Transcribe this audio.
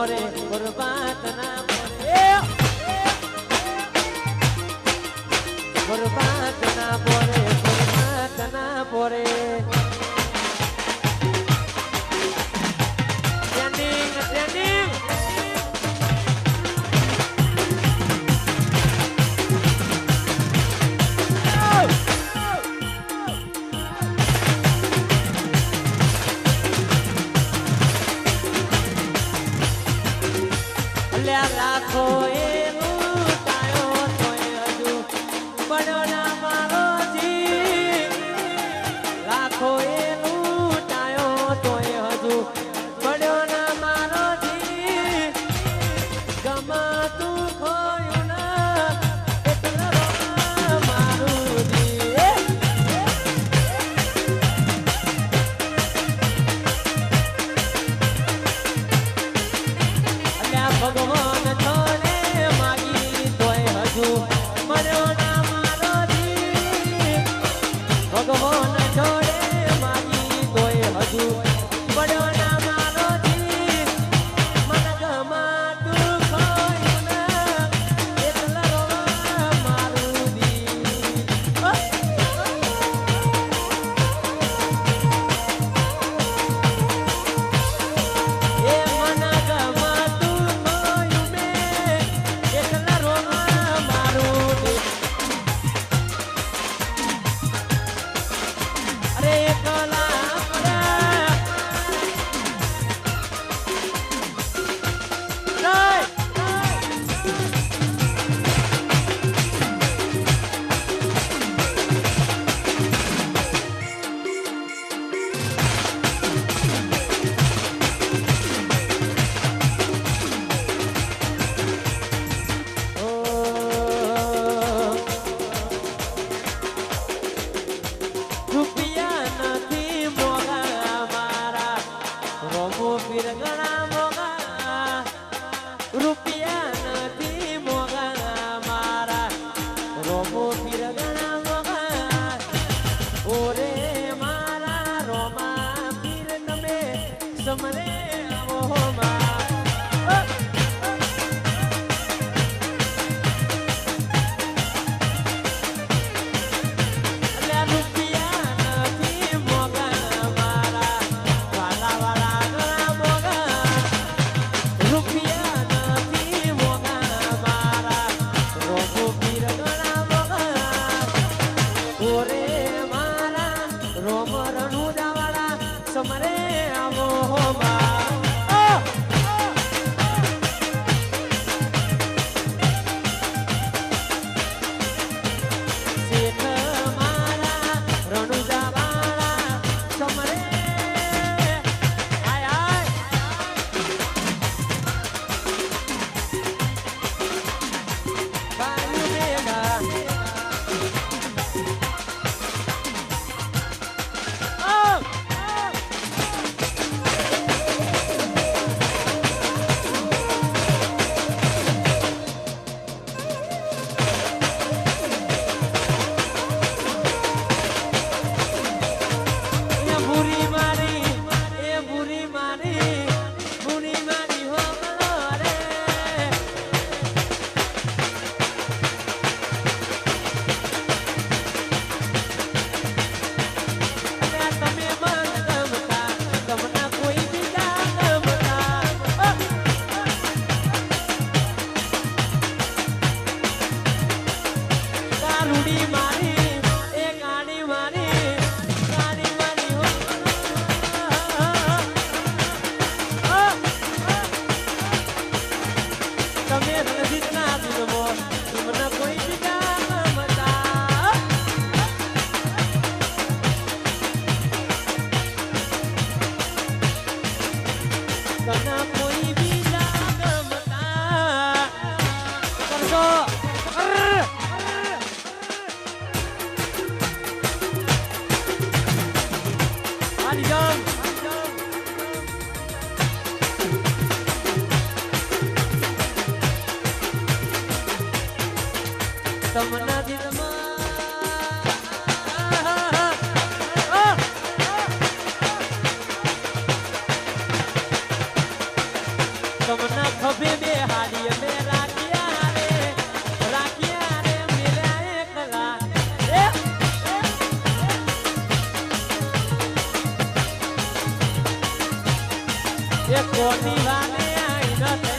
પોરે બરબાદ ના પોરે બરબાદ ના પોરે બરબાદ ના પોરે ટ્રેનિંગ ટ્રેનિંગ લાખો એ લૂંટાયો તોય હજુ પડ્યો ના મારો જી લાખો એ લૂંટાયો તોય હજુ પડ્યો ના મારો જી ગમાતું ખોયું ના એટલે મારું જી અલ્યા ભગવાન થોડે માગી તોય હજુ મર્યો ના મારો જી ભગવાન થોડે માગી તોય હજુ પડ્યો ના મારો જી મન ગમાતું ખોયું ના એટલે રોવા મારું દી એ મન ગમાતું ખોયું મેં એટલે રોવા મારું દી અરે એકલા પડ્યા રૂપિયા નથી મોગા મારા રોમો પીર ઘણા મોગા રૂપિયા નથી મોગા મારા રોમો પીર ઘણા મોગા ઓરે મારા રોમા પીર તમે સમરે આવો માં અલ્યા રૂપિયા નથી મોગા મારા વાલા વાલા ઘણા મોગા રૂપિયા નથી મોગા મારા રોમો પીર ઘણા મોગા ઓરે મારા રોમ રણુજા વાળા સમરે આવો માં શેઠ મારા રણુજા વાળા સમરે આય આય બાયુ બેડા ઓ એ કોની વાને આઈ ન